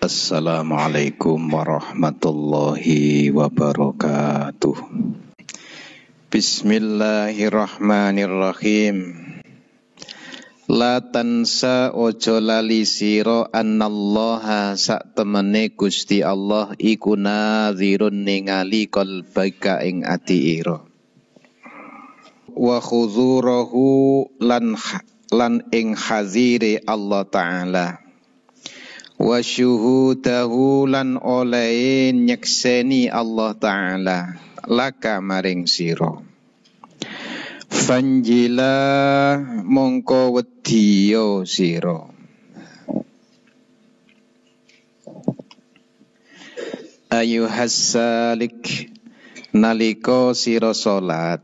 Assalamualaikum warahmatullahi wabarakatuh. Bismillahirrahmanirrahim. La tansa ojo lali sira annallaha sak temene Gusti Allah iku nadhirun ningali qalbaka ing ati ira. Wa khuzurahu lan ing hazire Allah Ta'ala. Wa syuhudahu lan oleh nyekseni Allah Ta'ala laka maring sira. Fanjila mongko wedya sira. Ayuhas salik nalika sira salat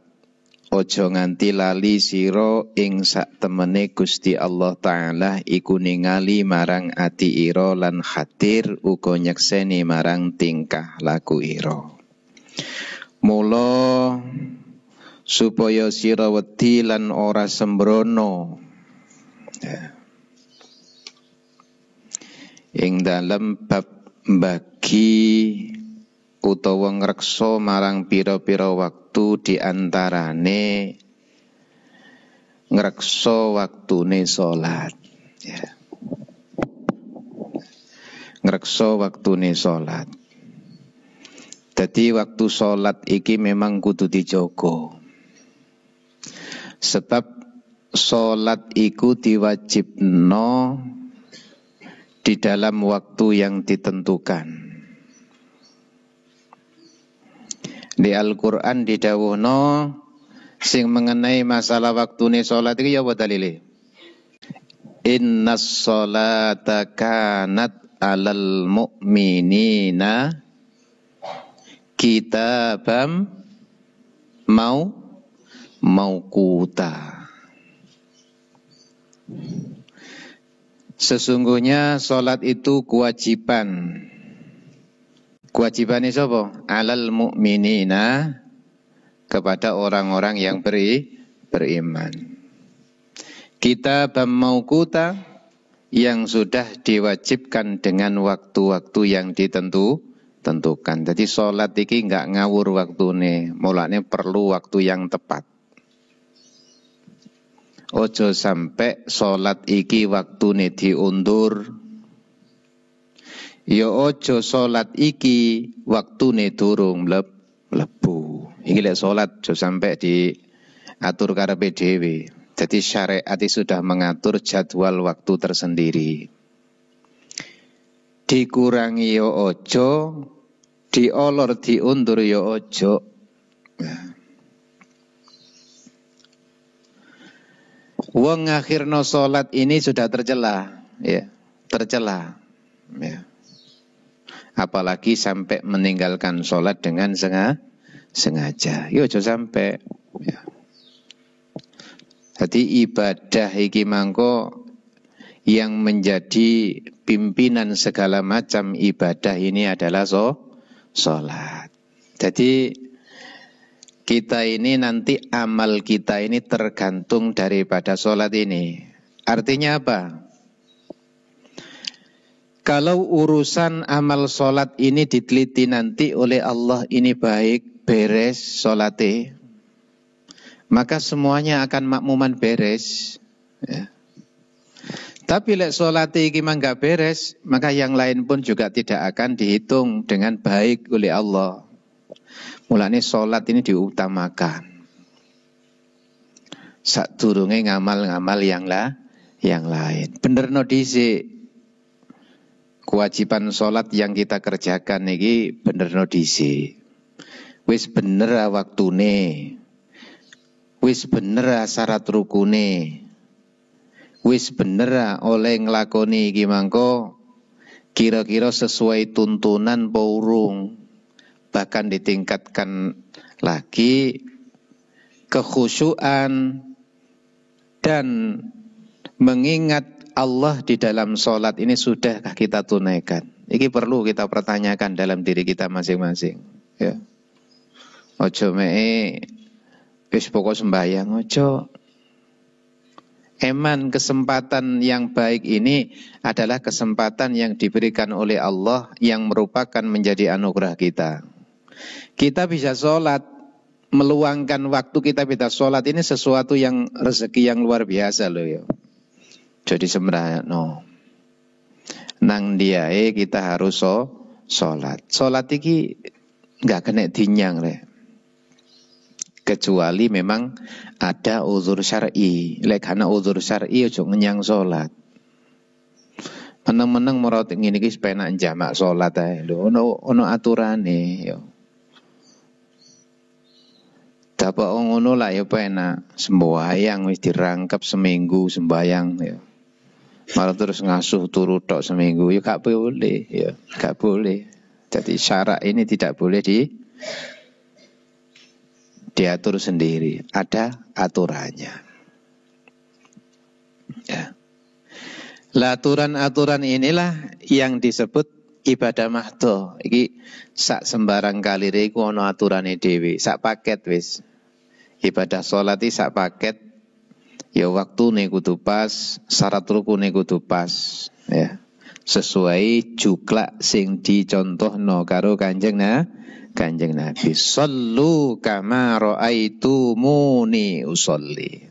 ojo nganti lali sira ing sak temene Gusti Allah Ta'ala iku ningali marang ati ira lan khatir uga nyekseni marang tingkah laku ira. Mula supaya sira wedi lan ora sembrono ing dalem bab bagi utawa ngreksa marang pira-pira waktu diantarane ngreksa waktune salat ya. Ngreksa waktune salat. Dadi waktu salat iki memang kudu dijaga. Sebab salat iku diwajibno di dalam waktu yang ditentukan. Di Al-Quran didhawuhna sing mengenai masalah waktune salat iki ya apa dalile? Innas sholata kanat alal mu'minina kitabam mauquta. Sesungguhnya salat itu kewajiban. Kewajibannya sapa? Alal mu'minina, kepada orang-orang yang beriman. Kitabam mauquta, yang sudah diwajibkan dengan waktu-waktu yang tentukan. Jadi salat iki enggak ngawur waktune, mulane perlu waktu yang tepat. Ojo sampai salat iki waktune diundur. Ya ojo salat iki waktune durung mlebu. Iki lek salat ojo sampai diatur karepe dhewe. Jadi syariat sudah mengatur jadwal waktu tersendiri. Dikurangi ya ojo, diolor diundur ya ojo. Wong akhirno salat ini sudah tercela, ya, tercela. Ya. Apalagi sampai meninggalkan sholat dengan sengaja. Yo aja sampai. Ya. Jadi ibadah iki mangko yang menjadi pimpinan segala macam ibadah ini adalah sholat. Jadi kita ini nanti amal kita ini tergantung daripada sholat ini. Artinya apa? Kalau urusan amal sholat ini diteliti nanti oleh Allah ini baik, beres sholatnya, maka semuanya akan makmuman beres. Ya. Tapi lek sholatnya ini enggak beres, maka yang lain pun juga tidak akan dihitung dengan baik oleh Allah. Mulane sholat ini diutamakan. Sadurunge ngamal-ngamal yang lain. Bener no dhisik. Kewajiban sholat yang kita kerjakan ini bener no dhisik. Wis bener waktune. Wis bener syarat rukune. Wis bener oleh nglakoni iki mangko kira-kira sesuai tuntunan apa urung. Bahkan ditingkatkan lagi kekhusyuan dan mengingat Allah di dalam sholat ini sudahkah kita tunaikan? Ini perlu kita pertanyakan dalam diri kita masing-masing. Ya. Ojo mee wis pokok sembahyang ojo. Eman kesempatan yang baik ini adalah kesempatan yang diberikan oleh Allah yang merupakan menjadi anugerah kita. Kita bisa sholat, meluangkan waktu kita bisa sholat ini sesuatu yang rezeki yang luar biasa loh ya. Jadi sebenarnya nang diae kita harus sholat. Sholat ini nggak kena dinyang le. Kecuali memang ada uzur syar'i. Lek ana uzur syar'i ojo ngenyang salat. Meneng-meneng merot ngene iki penak jamak salat ae lho, ono aturane yo. Dapat ngono lah ya penak. Sembahyang wis dirangkep seminggu sembahyang ya. Malah terus ngasuh turu tok seminggu ya gak boleh ya, gak boleh. Jadi syarak ini tidak boleh diatur sendiri, ada aturannya. Ya. Aturan inilah yang disebut ibadah mahdoh. Iki sak sembarang kalire iku ana aturane dhewe, sak paket wis. Ibadah salat iki sak paket. Ya waktune kudu pas, syarat rukune kudu pas, ya. Sesuai juklak sing dicontohno karo Kanjeng Nabi. Sallu kama ra'aitumuni usolli.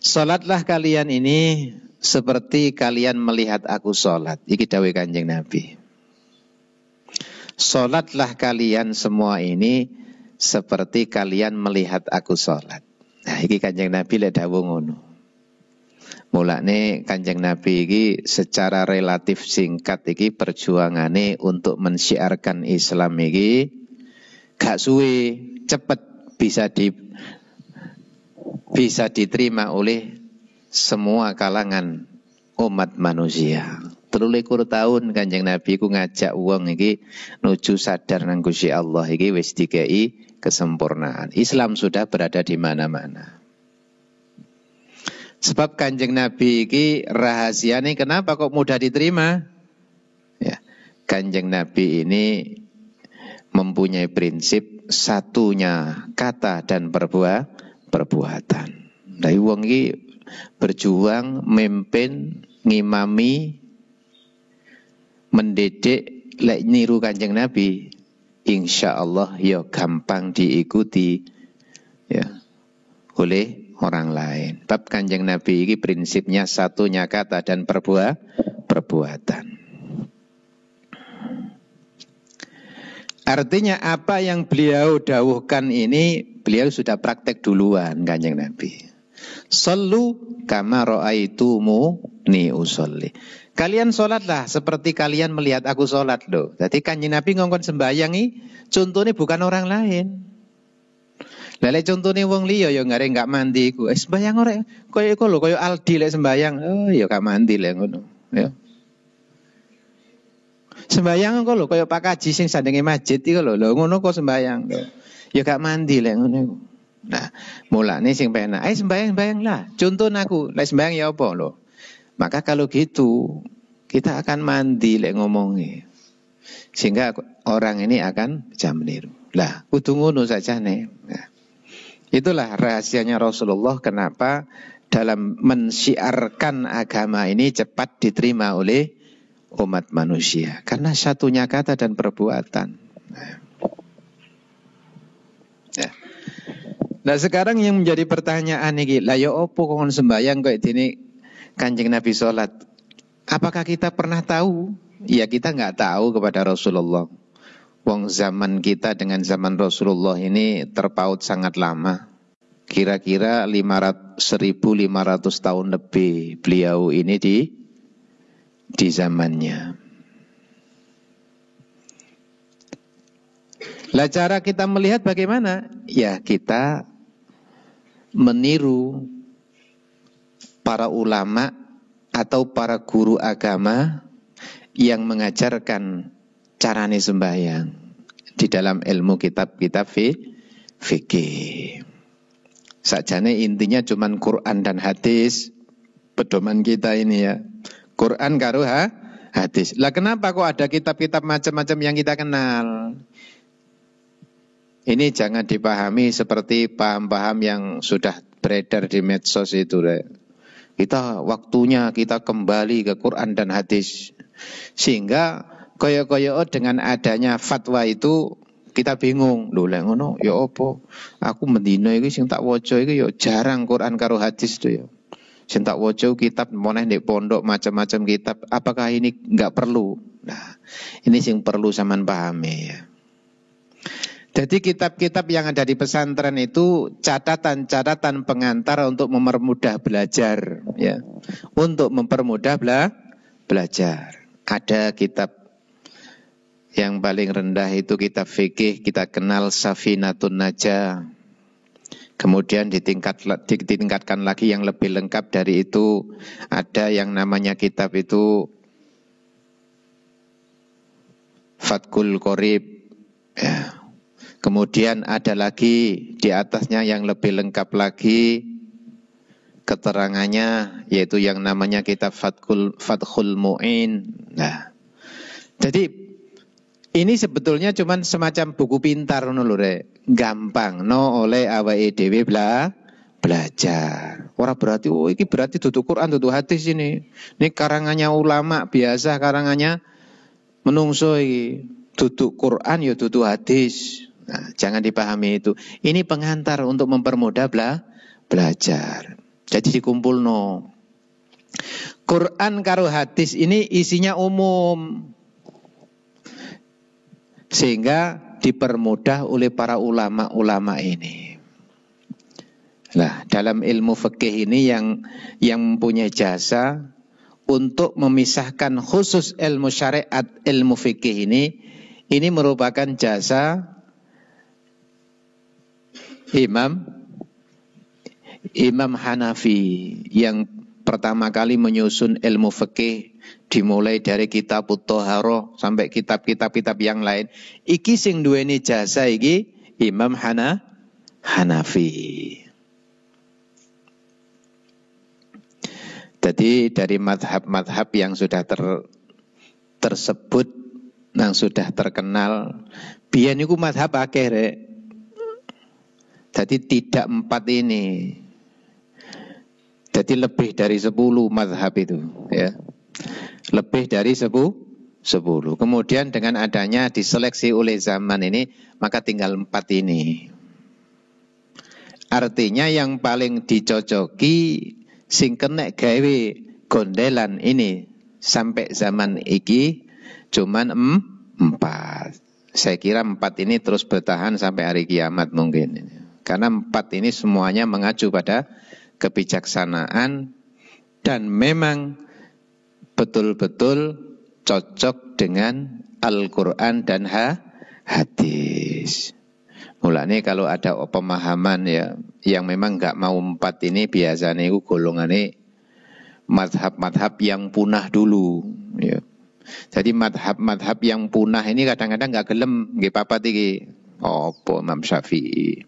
Salatlah kalian ini seperti kalian melihat aku salat. Iki dawuh Kanjeng Nabi. Salatlah kalian semua ini seperti kalian melihat aku salat. Nah, iki Kanjeng Nabi lek dawuh ngono. Mulane Kanjeng Nabi iki secara relatif singkat iki perjuangane untuk mensyiarkan Islam iki gak suwe, cepet bisa diterima oleh semua kalangan umat manusia. 23 tahun Kanjeng Nabi ku ngajak wong iki nuju sadar nang Gusti Allah iki wis dikei kesempurnaan. Islam sudah berada di mana-mana. Sebab Kanjeng Nabi iki rahasiane kenapa kok mudah diterima? Ya, Kanjeng Nabi ini mempunyai prinsip satunya kata dan perbuatan. Dari wong iki berjuang, memimpin, ngimami, mendidik lek niru Kanjeng Nabi, insya Allah ya gampang diikuti ya oleh orang lain. Bab Kanjeng Nabi ini prinsipnya satunya kata dan perbuatan. Artinya apa yang beliau dawuhkan ini beliau sudah praktek duluan Kanjeng Nabi. Sallu kama ra'aitumuni usolli. Kalian sholatlah seperti kalian melihat aku sholat loh. Jadi Kanjeng Nabi ngongkon sembahyang ini contohnya bukan orang lain. Lele contohnya wong liya ya nggak mandi ku. Sembahyang ora koyo iku lho, koyo Aldi lek sembahyang. Oh ya gak mandi lek ngono. Ya. Sembahyang kok lho koyo Pak Kaji sing sandenge masjid iku lho. Lho ngono kok sembahyang. Ya gak mandi lek ngono iku. Nah, mulane sing penak. Ayo sembahyang lah. Contoh aku, lek sembahyang ya apa lho? Maka kalau gitu kita akan mandi lek ngomongi. Sehingga orang ini akan bisa meniru. Lah, kudu ngono saja nih. Nah, itulah rahasianya Rasulullah kenapa dalam mensyiarkan agama ini cepat diterima oleh umat manusia. Karena satunya kata dan perbuatan. Nah sekarang yang menjadi pertanyaan ini, lah ya opo kon sembahyang kok dene Kanjeng Nabi sholat. Apakah kita pernah tahu? Ya kita nggak tahu kepada Rasulullah. Wong zaman kita dengan zaman Rasulullah ini terpaut sangat lama. Kira-kira 1.500 tahun lebih beliau ini di zamannya. Lah cara kita melihat bagaimana? Ya kita meniru para ulama atau para guru agama yang mengajarkan carane sembahyang di dalam ilmu kitab-kitab fikih. Sajane intinya cuman Quran dan hadis pedoman kita ini ya. Quran karo hadis. Lah kenapa kok ada kitab-kitab macam-macam yang kita kenal? Ini jangan dipahami seperti paham-paham yang sudah beredar di medsos itu. Kita waktunya kita kembali ke Quran dan hadis. Sehingga koyo-koyo dengan adanya fatwa itu kita bingung. Lho lek ngono ya apa? Aku mendino iki sing tak waca iki ya jarang Quran karo hadis tuh ya. Sing tak waca kitab meneh ndek pondok macam-macam kitab. Apakah ini enggak perlu? Nah, ini sing perlu sampean pahami ya. Jadi kitab-kitab yang ada di pesantren itu catatan-catatan pengantar untuk mempermudah belajar ya. Untuk mempermudah belajar. Ada kitab yang paling rendah itu kitab fikih, kita kenal Safinatun Najah. Kemudian ditingkatkan lagi yang lebih lengkap dari itu. Ada yang namanya kitab itu Fathul Qorib ya. Kemudian ada lagi di atasnya yang lebih lengkap lagi keterangannya, yaitu yang namanya kitab Fathul Mu'in. Nah, jadi ini sebetulnya cuman semacam buku pintar gampang no oleh awake dhewe belajar. Ora berarti iki berarti dudu Quran dudu hadis ini. Ini karangannya ulama biasa, karangannya menungso iki. Dudu Quran ya dudu hadis. Nah, jangan dipahami itu. Ini pengantar untuk mempermudah belajar. Jadi dikumpul no. Quran karo hadis ini isinya umum. Sehingga dipermudah oleh para ulama-ulama ini. Nah, dalam ilmu fikih ini yang mempunyai jasa untuk memisahkan khusus ilmu syariat, ilmu fikih ini merupakan jasa Imam Hanafi yang pertama kali menyusun ilmu fikih, dimulai dari kitab Thaharah sampai kitab-kitab yang lain. Iki sing duweni jasa iki Imam Hanafi. Jadi dari madhab-madhab yang sudah tersebut, yang sudah terkenal, biyen niku madhab akeh rek. Jadi tidak 4 ini. Jadi lebih dari 10 mazhab itu ya. Lebih dari 10. Kemudian dengan adanya diseleksi oleh zaman ini, maka tinggal 4 ini. Artinya yang paling dicocoki sing kenek gawe gondelan ini sampai zaman iki cuman 4. Saya kira 4 ini terus bertahan sampai hari kiamat mungkin. Karena 4 ini semuanya mengacu pada kebijaksanaan dan memang betul-betul cocok dengan Al-Quran dan hadis. Mulanya kalau ada pemahaman ya yang memang nggak mau 4 ini, biasanya itu golongannya madhab-madhab yang punah dulu ya. Jadi madhab-madhab yang punah ini kadang-kadang nggak gelem nggih papat iki. Opo Imam Syafi'i,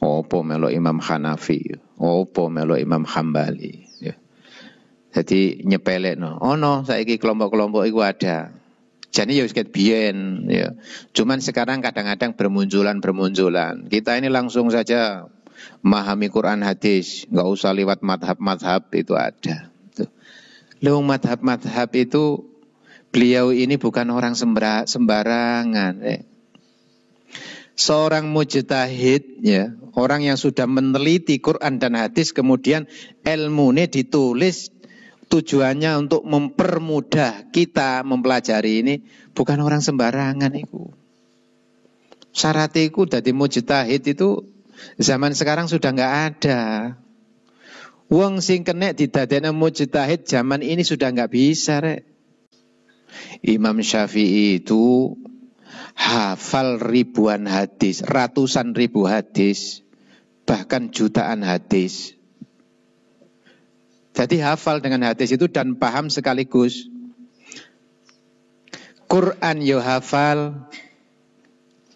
opo melo Imam Hanafi, opo melo Imam Hambali ya. Jadi nyepelekno. Ono saiki kelompok-kelompok iku ada. Jadi ya wis ket biyen ya. Cuman sekarang kadang-kadang bermunculan. Kita ini langsung saja memahami Quran hadis, enggak usah lewat madhab-madhab itu ada. Lewat madhab-madhab itu beliau ini bukan orang sembarangan. Seorang mujtahid ya, orang yang sudah meneliti Quran dan hadis, kemudian ilmunya ditulis tujuannya untuk mempermudah kita mempelajari ini, bukan orang sembarangan itu. Syarat itu dadi mujtahid itu zaman sekarang sudah enggak ada. Wong sing kenek didadekno mujtahid zaman ini sudah enggak bisa rek. Imam Syafi'i itu hafal ribuan hadis, ratusan ribu hadis, bahkan jutaan hadis. Jadi hafal dengan hadis itu dan paham sekaligus. Quran yo hafal,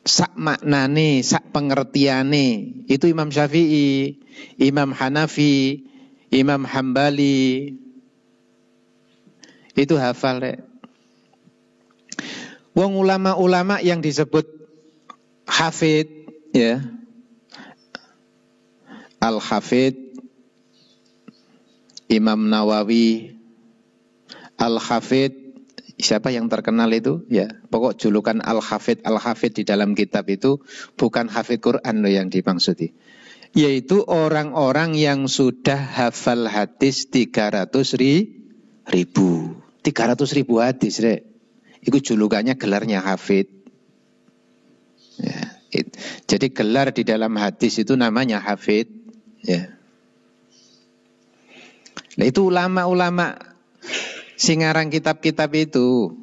sak maknane, sak pengertiane. Itu Imam Syafi'i, Imam Hanafi, Imam Hambali. Itu hafal rek. Wong ulama-ulama yang disebut hafid ya, al-hafid Imam Nawawi, Al-Hafidh, siapa yang terkenal itu? Ya, pokok julukan Al-Hafidh di dalam kitab itu bukan hafidh Quran loh yang dimaksudi. Yaitu orang-orang yang sudah hafal hadis 300.000. 300.000 hadis, Rek. Itu julukannya, gelarnya hafidh. Ya, jadi gelar di dalam hadis itu namanya hafidh. Ya. Nah, itu ulama-ulama singarang kitab-kitab itu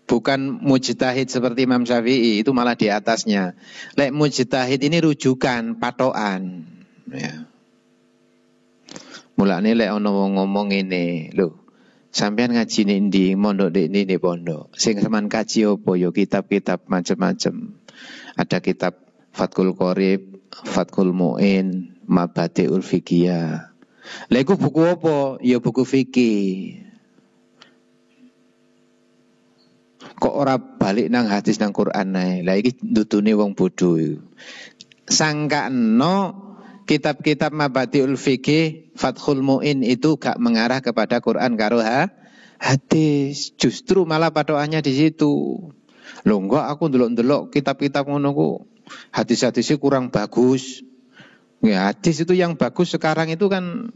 bukan mujtahid seperti Imam Syafi'i, itu malah di atasnya. Lek mujtahid ini rujukan, patokan. Ya. Mulane lek ana wong ngomong ini, lho, sampean ngaji ndi, mondok ndi pondok. Sing sampean kaji apa ya, kitab-kitab macam-macam. Ada kitab Fathul Qorib, Fathul Mu'in, Mabadi'ul Fiqhiyah. Lah iku buku apa? Ya buku fikih. Kok ora balik nang hadis nang Quran ae. Lah iki ndutune wong bodho iku. Sangkano kitab-kitab Mabadi'ul Fiqih, Fathul Mu'in itu gak mengarah kepada Quran karo hadis. Justru malah patokannya di situ. Lho enggak, aku ndelok-ndelok kitab-kitab ngono ku hadis-hadisnya kurang bagus. Ya, hadis itu yang bagus sekarang itu kan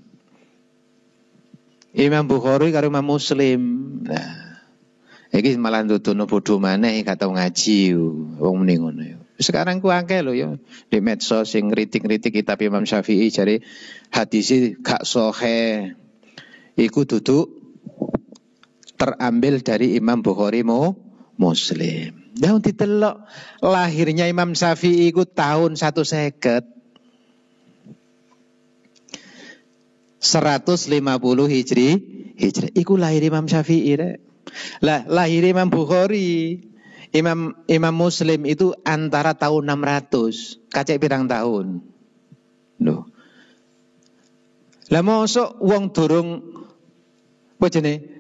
Imam Bukhari karo Imam Muslim. Nah, iki malah ndudono bodho maneh gak tau ngaji wong muni ngono ya. Sekarang ku akeh lho ya di medsos sing ngritik-ngritik kitab Imam Syafi'i jare hadise gak sahih. Iku duduk terambil dari Imam Bukhari Muslim. Dah ditelok lahirnya Imam Syafi'i iku tahun 150. 150 Hijri. Iku lahir Imam Syafi'i rek. Lah lahir Imam Bukhari, Imam Muslim itu antara tahun 600. Kacek pirang tahun. Loh. Lah mosok wong durung apa jenenge?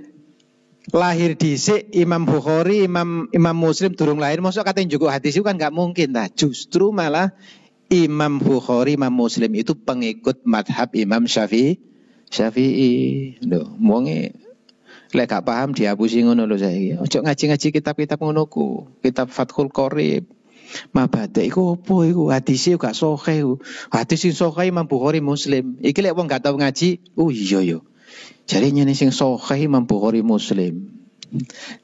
Lahir dhisik Imam Bukhari, Imam Muslim durung lahir, mosok kate njugo hadis itu kan gak mungkin ta. Justru malah Imam Bukhari, Imam Muslim itu pengikut madhab Imam Syafi'i. Lho, wonge lek gak paham dihapusi ngono lho saiki. Ojo ngaji-ngaji kitab-kitab ngono ku. Kitab Fathul Qorib, Mabadi iku opo iku? Hadise gak sahih. Hadis sing sahih Imam Bukhari Muslim. Iki lek wong gak tau ngaji, oh iya yo. Jare nyene sing sahih Imam Bukhari Muslim.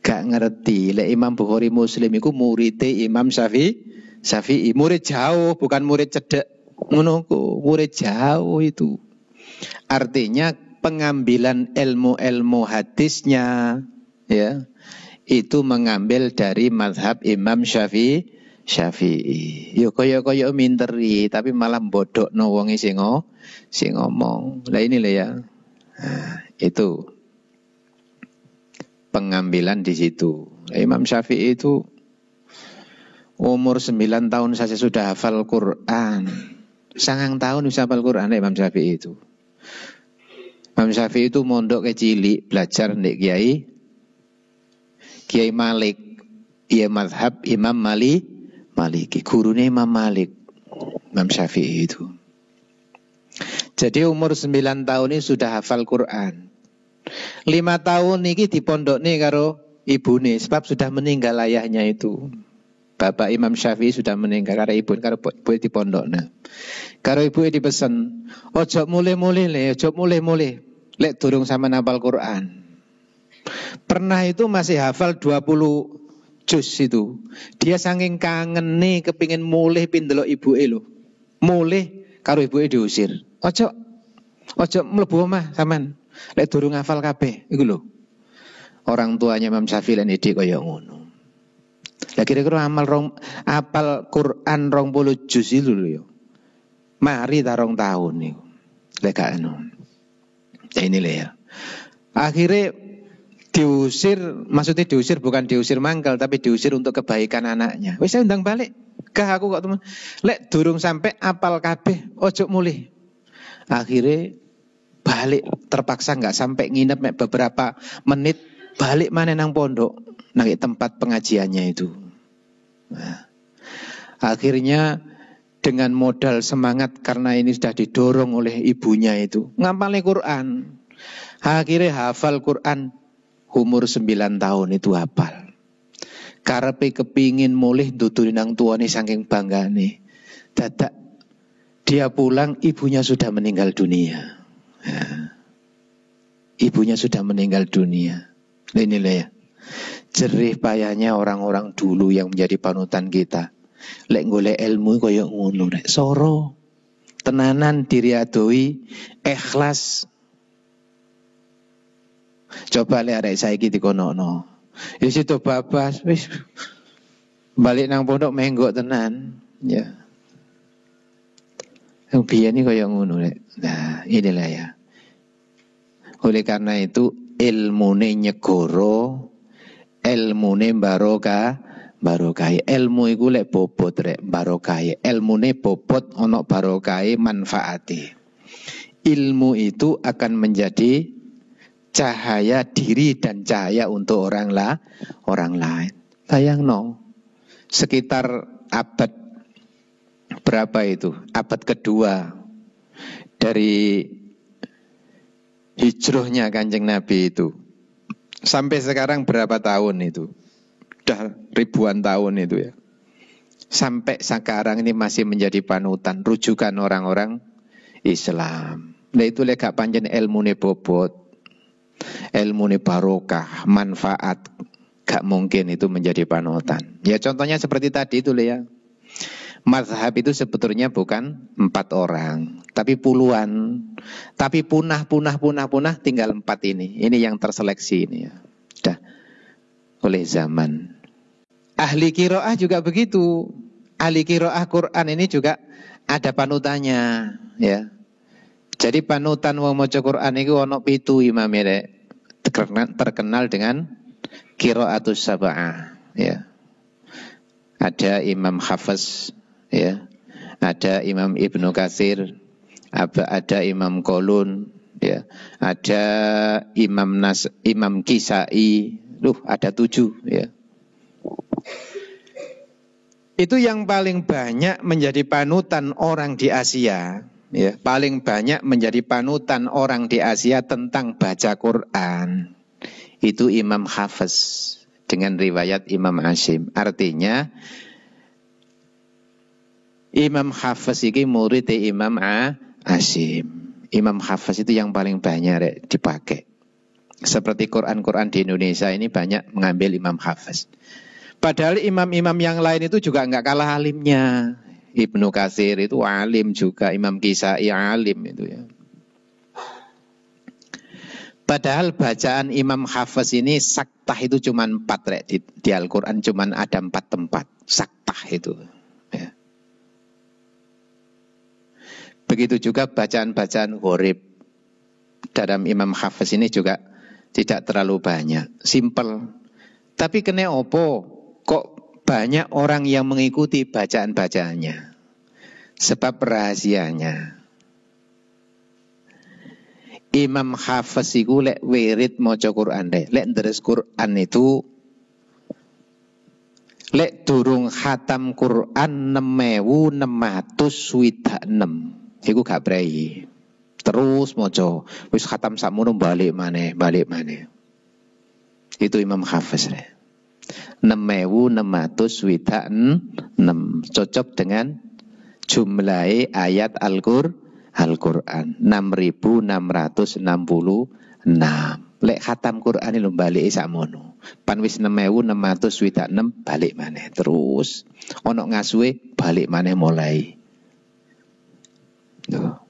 Gak ngerti lek Imam Bukhari Muslim iku murid Imam Syafi'i. Murid jauh, bukan murid cedek. Ngono ku, murid jauh itu. Artinya pengambilan ilmu-ilmu hadisnya ya itu mengambil dari mazhab Imam Syafi'i. Yo kaya minteri tapi malah bodokno wonge sing ngomong. Lah ini lah ya. Nah, itu pengambilan di situ. Imam Syafi'i itu umur 9 tahun saja sudah hafal Quran. 9 tahun bisa hafal Quran Imam Syafi'i itu. Imam Syafi'i itu mondok kecilik belajar ndek Kiai Malik. Iya mazhab Imam Maliki. Gurune Imam Malik. Imam Syafi'i itu. Jadi umur 9 tahun ini sudah hafal Quran. 5 tahun ini dipondokne karo ibune sebab sudah meninggal ayahnya itu. Bapak Imam Syafi'i sudah meninggal karo ibu dipondokne. Karo ibu dipesen, ojo mulai-mulai le, ojo mulai-mulai. Lek durung sama hafal Quran. Pernah itu masih hafal 20 juz itu. Dia saking kangen nih kepingin mulai pindelok ibuke lho. Mulai karo ibuke diusir. Ojo mlebu omah sampean. Lek durung hafal kabeh iku lho. Orang tuanya Imam Syafi'i lan didik kaya ngono. Lah kira-kira apal Quran 20 juz itu lho ya. Mari ta 2 tahun niku. Lek gak anu. Ya ini lah ya. Akhirnya diusir, maksudnya diusir bukan diusir mangkal tapi diusir untuk kebaikan anaknya. Wis saya undang balik. Kah aku kok teman. Lek durung sampai apal kabeh ojo mulih. Akhirnya balik terpaksa nggak sampai nginep beberapa menit balik mana nang pondok nang tempat pengajiannya itu. Nah, akhirnya dengan modal semangat karena ini sudah didorong oleh ibunya itu ngapalin Quran. Akhirnya hafal Quran umur 9 tahun itu hafal. Karepe kepingin mulih nduduhi nang tuane saking banggane. Dadak dia pulang, ibunya sudah meninggal dunia. Ya. Ibunya sudah meninggal dunia. Inilah ya. Jerih payahnya orang-orang dulu yang menjadi panutan kita. Lek golek ilmu koyo ngono rek. Soro. Tenanan diriadoi, ikhlas. Coba lek arek saiki dikonono. Ya situ babas wis balik nang pondok menggok tenan. Ya. Biyen iki koyo ngono rek. Nah, inilah ya. Oleh karena itu ilmune nyegoro, ilmune barokah. Ilmu iku lek bobot rek barokah. Ilmune bobot ono barokah manfaate. Ilmu itu akan menjadi cahaya diri dan cahaya untuk orang lain. Bayangno, sekitar abad berapa itu? Abad kedua dari hijrahnya Kanjeng Nabi itu. Sampai sekarang berapa tahun itu? Sudah ribuan tahun itu ya. Sampai sekarang ini masih menjadi panutan, rujukan orang-orang Islam. Nah itu lek gak pancen ilmune bobot, ilmune barokah, manfaat, gak mungkin itu menjadi panutan. Ya contohnya seperti tadi itu ya. Mazhab itu sebetulnya bukan 4 orang, tapi puluhan. Tapi punah tinggal 4 ini. Ini yang terseleksi ini ya. Sudah oleh zaman. Ahli qiraah juga begitu. Ahli qiraah Quran ini juga ada panutannya ya. Jadi panutan wong maca Quran itu ono 7 imame terkenal dengan qiraatus sab'ah ya. Ada Imam Hafiz ya. Ada Imam Ibnu Katsir, ada Imam Qalun ya. Ada Imam Kisai. Ada 7 ya. Itu yang paling banyak menjadi panutan orang di Asia ya. Paling banyak menjadi panutan orang di Asia tentang baca Quran. Itu Imam Hafiz dengan riwayat Imam Asim. Artinya Imam Hafiz ini murid Imam Asim. Imam Hafiz itu yang paling banyak dipakai. Seperti Quran-Quran di Indonesia ini banyak mengambil Imam Hafiz. Padahal imam-imam yang lain itu juga enggak kalah alimnya. Ibnu Katsir itu alim juga, Imam Kisai alim itu ya. Padahal bacaan Imam Hafiz ini saktah itu cuma 4 di Al-Quran cuma ada 4 tempat saktah itu ya. Begitu juga bacaan-bacaan gharib dalam Imam Hafiz ini juga tidak terlalu banyak, simple. Tapi kena opo kok banyak orang yang mengikuti bacaan-bacaannya? Sebab rahasianya Imam Hafiz iku lek wirid maca Quran lek deres Quran itu lek durung khatam Quran 6606 iku gak prei. Terus maca wis khatam sakmono balik maneh. Itu Imam Hafiz 6606 cocok dengan jumlah ayat Al-Quran 6666. Lek khatam Quran lho balik sakmono. Pan wis 6606 balik maneh terus. Ono ngasuhe balik maneh mulai. Tuh.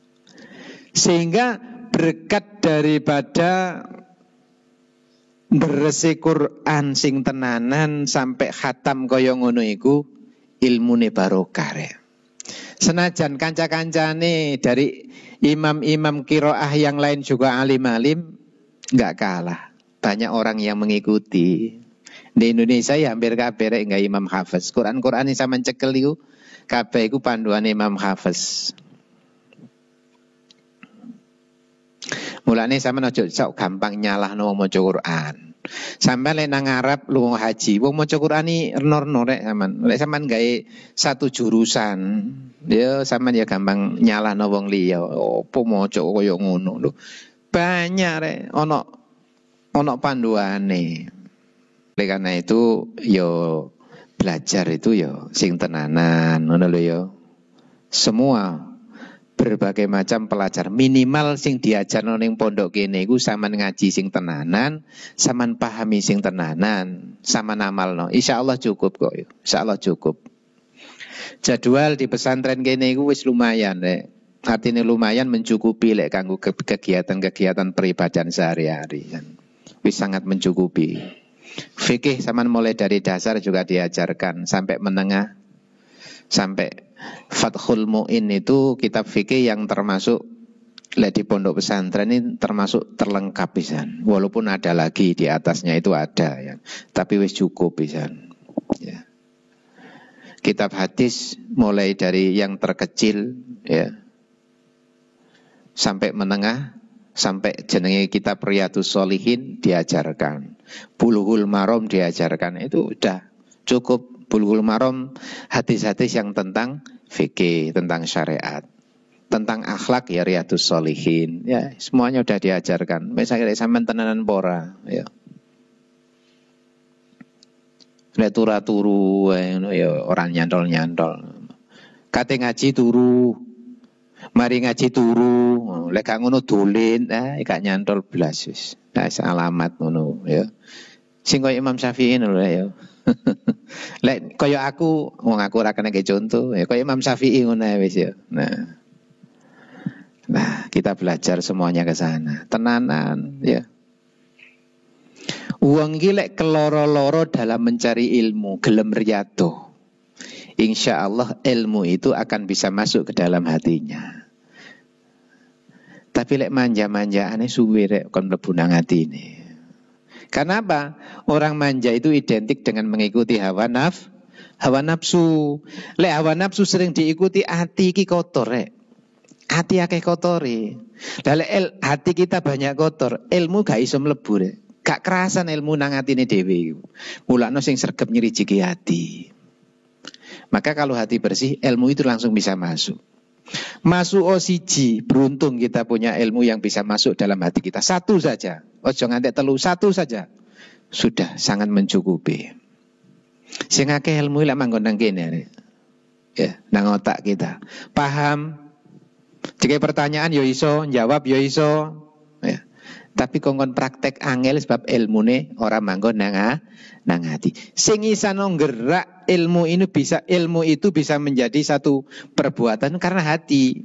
Sehingga berkat daripada beresi Quran sing tenanan sampai khatam kaya ngono iku ilmune barokah rek. Senajan kanca-kancane dari imam-imam qiraah yang lain juga alim-alim enggak kalah. Banyak orang yang mengikuti. Di Indonesia ya hampir kabeh rek enggak Imam Hafiz. Quran-Quran sing sampean cekel iku kabeh iku panduan Imam Hafiz. Mulane sampean aja sok gampang nyalahno wong maca Quran. Sampeyan lek nang Arab lunga haji, wong maca Quran iki erno-erno rek sampean. Lek sampean gawe satu jurusan, ya sampean ya gampang nyalahno wong liya. Opo maca kaya ngono lho. Banyak rek, ono panduane. Oleh karena itu yo belajar itu yo sing tenanan, ngono lho yo. Semua berbagai macam pelajar minimal sing diajarno ning pondok kene iku sampean ngaji sing tenanan, sampean pahami sing tenanan, sampean amalno. Insyaallah cukup kok yo. Insyaallah cukup. Jadwal di pesantren kene iku wis lumayan rek. Artinya lumayan mencukupi lek kanggo kegiatan-kegiatan peribadahan sehari-hari kan. Wis sangat mencukupi. Fikih sampean mulai dari dasar juga diajarkan sampai menengah, sampai Fathul Mu'in itu kitab fikih yang termasuk di pondok pesantren ini termasuk terlengkap pisan. Walaupun ada lagi di atasnya itu ada ya, tapi wis cukup pisan. Ya. Kitab hadis mulai dari yang terkecil ya sampai menengah, sampai jenenge kitab Riyadhus Shalihin diajarkan. Bulughul Maram diajarkan. Itu udah cukup. Bulughul Maram hadis-hadis yang tentang fikih, tentang syariat, tentang akhlak ya Riyadhus Shalihin. Ya, semuanya udah diajarkan. Misalnya sampean tenanan pora ya. Lek turu ya orang nyantol-nyantol. Kate ngaji turu. Mari ngaji turu, lek gak ngono dolen, gak nyantol blas wis. Alamat ngono ya. Sing koyo Imam Syafi'i lho ya. Lek koyo aku, wong aku ora kena ge contoh, ya koyo Imam Syafi'i ngono wis ya. Nah, kita belajar semuanya ke sana. Tenanan ya. Wong iki lek keloro-loro dalam mencari ilmu, gelem riyadhah. Insya Allah ilmu itu akan bisa masuk ke dalam hatinya. Tapi lek manja-manjaane suwe rek kon mlebu nang atine. Karena apa? Orang manja itu identik dengan mengikuti hawa nafsu. Lek hawa nafsu sering diikuti, hati iki kotor rek. Hati akeh kotore. Lah lek hati kita banyak kotor, ilmu gak iso mlebu rek. Gak kerasan ilmu nang atine dhewe. Mulakno sing sregep nyrijiki hati. Maka kalau hati bersih, ilmu itu langsung bisa masuk. Masuk osiji, beruntung kita punya ilmu yang bisa masuk dalam hati kita. Satu saja, ojo ngantek telu, satu saja. Sudah sangat mencukupi. Sing akeh ilmu lek manggon nang kene. Ya, nang otak kita. Paham? Jika pertanyaan yo iso, jawab yo iso. Ya. Tapi kongkon praktek angel sebab ilmune ora manggon nang hati. Sing isano nggerak ilmu itu bisa menjadi satu perbuatan karena hati.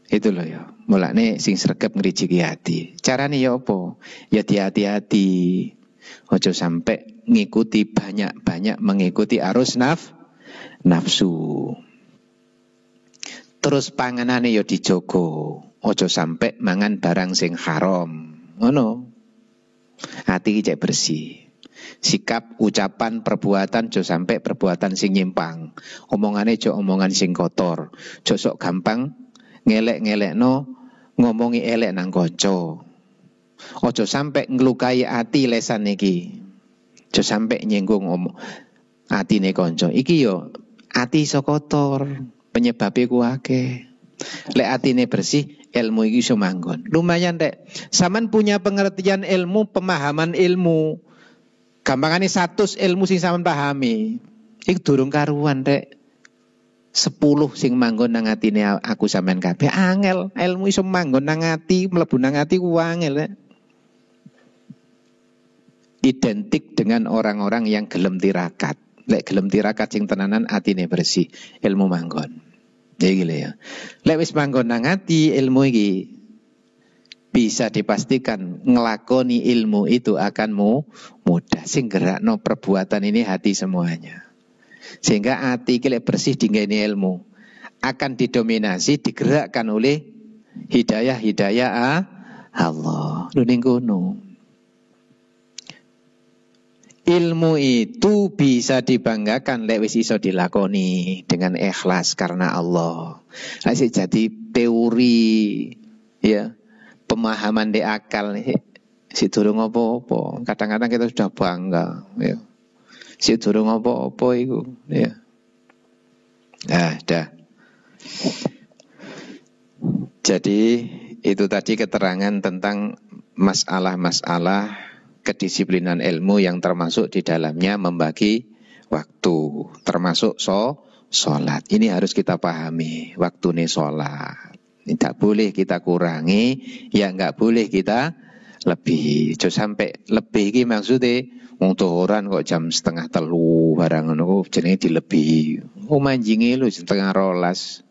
Itu loh ya. Mulane sing sregep ngrijiki hati. Carane ya apa? Ya hati-hati. Ojo sampai ngikuti banyak mengikuti arus nafsu. Terus panganane ya dijogo. Ojo sampai mangan barang sing haram. Ngono. Hati cek bersih. Sikap, ucapan, perbuatan ojo sampai perbuatan sing nyimpang. Omongane ojo omongan sing kotor. Ojo sok gampang ngelek-ngelekno ngomongi elek nang kanca. Ojo sampai nglukai hati lesan iki. Ojo sampai nyinggung atine kanca. Iki yo hati iso kotor, penyebabe ku akeh. Lek atine bersih, ilmu iki iso manggon. Lumayan rek. Saman punya pengertian ilmu, pemahaman ilmu. Gampangane 100 ilmu sing sampean pahami. Iku durung karuan rek. 10 sing manggon nang atine aku sampean kabeh angel. Ilmu iso manggon nang ati, mlebu nang ati ku angel rek. Identik dengan orang-orang yang gelem tirakat. Lek gelem tirakat sing tenanan atine bersih, ilmu manggon. Ya gila ya. Lek wis manggon nang ati ilmu iki bisa dipastikan ngelakoni ilmu itu akan mudah. Sing gerakno perbuatan ini hati semuanya. Sehingga hati iki lek bersih dinggeni ilmu akan didominasi, digerakkan oleh hidayah Allah. Lho ning kono. Ilmu itu bisa dibanggakan lek wis iso dilakoni dengan ikhlas karena Allah. Asik jadi teori ya, pemahaman di akal si durung apa-apa. Kadang-kadang kita sudah bangga ya. Si durung apa-apa iku ya. Dah. Jadi itu tadi keterangan tentang masalah-masalah kedisiplinan ilmu yang termasuk di dalamnya membagi waktu, termasuk sholat. Ini harus kita pahami, waktu ini sholat. Tidak boleh kita kurangi, ya nggak boleh kita lebih. Jangan sampai lebih ini maksudnya wong tohoran kok jam 2:30 barang ngono jenenge dilebihi. Manjinge lho 2:30.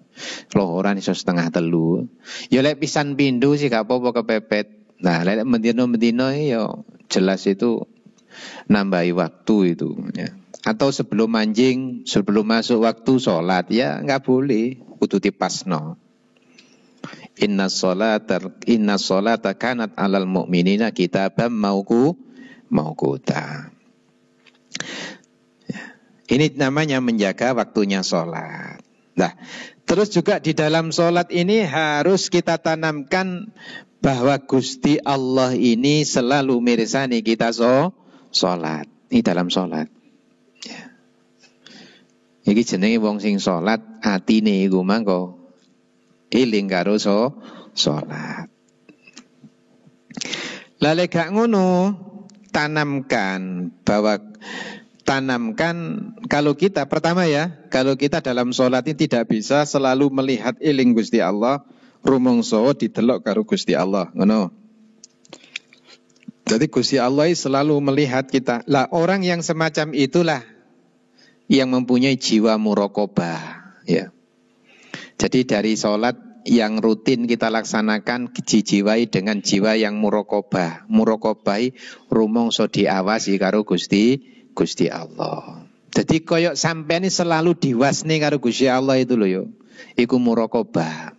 Lohoran iso 2:30. Ya lek pisan pindho sih gak apa-apa kepepet. Nah, lek mendino-mendino ya jelas itu nambahi waktu itu ya. Atau sebelum mancing, sebelum masuk waktu sholat ya nggak boleh, kudu dipasno. Inna sholata kanat alal mu'minina kitaban mauquta. Ini namanya menjaga waktunya sholat. Nah, terus juga di dalam sholat ini harus kita tanamkan bahwa Gusti Allah ini selalu mirsani kita sholat. Ini dalam sholat. Ya. Iki jenenge wong sing sholat atine iku mangko eling karo sholat. Lale gak ngono, tanamkan kalau kita pertama ya, kalau kita dalam sholat ini tidak bisa selalu melihat eling Gusti Allah, rumangsa didelok karo Gusti Allah, ngono. Jadi Gusti Allah selalu melihat kita. Lah orang yang semacam itulah yang mempunyai jiwa muraqabah, ya. Jadi dari sholat yang rutin kita laksanakan dijiwai dengan jiwa yang muraqabah. Muraqabai rumangsa diawasi karo Gusti Allah. Jadi koyok sampean ini selalu diwasni karo Gusti Allah itu loh yo. Iku muraqabah.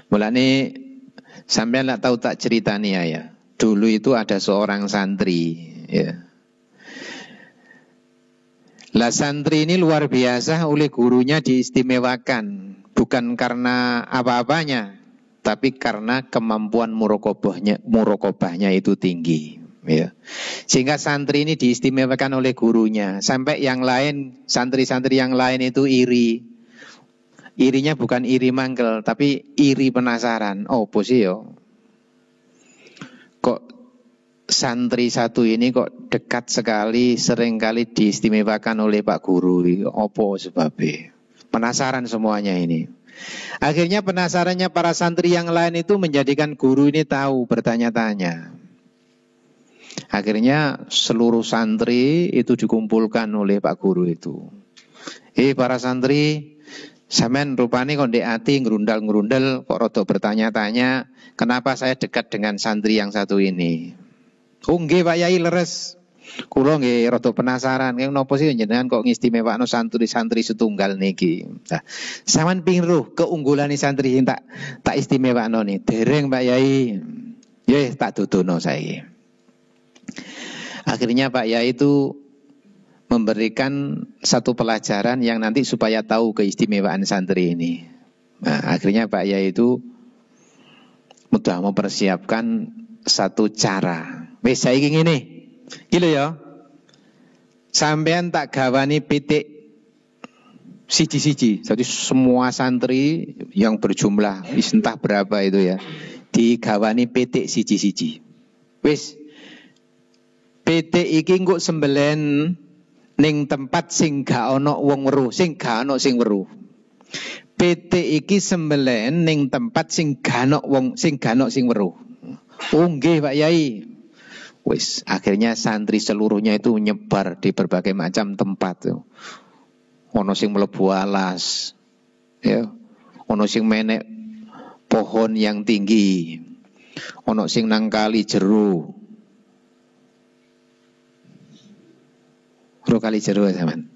Mulane sampean tak tahu tak ceritani ya. Dulu itu ada seorang santri ya. Lah santri ini luar biasa, oleh gurunya diistimewakan, bukan karena apa-apanya, tapi karena kemampuan muraqabahnya itu tinggi, ya. Sehingga santri ini diistimewakan oleh gurunya, sampai yang lain, santri-santri yang lain itu iri. Irinya bukan iri mangkel, tapi iri penasaran. Oh, sih yo. Kok santri satu ini kok dekat sekali, seringkali diistimewakan oleh Pak Guru. Apa sebabnya? Penasaran semuanya ini. Akhirnya penasarannya para santri yang lain itu menjadikan guru ini tahu, bertanya-tanya. Akhirnya seluruh santri itu dikumpulkan oleh Pak Guru itu. Para santri, sampean rupane kok ndek ati ngrundal-ngrundal kok rada bertanya-tanya, kenapa saya dekat dengan santri yang satu ini? Nggih Pak Yai leres. Kula nggih rada penasaran, napa sih jenengan kok ngistimewakno santri-santri setunggal niki. Nah, sampean pingin roh keunggulane santri sing tak istimewakno ni. Dereng Pak Yai. Nggih tak dudono saiki. Akhirnya Pak Yai itu memberikan satu pelajaran yang nanti supaya tahu keistimewaan santri ini. Nah, akhirnya Pak Yai itu mudah mempersiapkan satu cara. Wis saiki ngene. Iki lho ya. Sampean tak gawani pitik siji-siji. Jadi semua santri yang berjumlah entah berapa itu ya, digawani pitik siji-siji. Wis pitik iki engko sembelen ning tempat sing gak ana wong weruh, sing gak ana sing weruh. Pitik iki sembelen ning tempat sing gak ana wong, sing gak ana sing weruh. Oh nggih Pak Yai. Wis akhirnya santri seluruhnya itu menyebar di berbagai macam tempat. Ono sing mlebu alas, ya. Ono sing menek pohon yang tinggi. Ono sing nang kali jero. Kali jero sampean.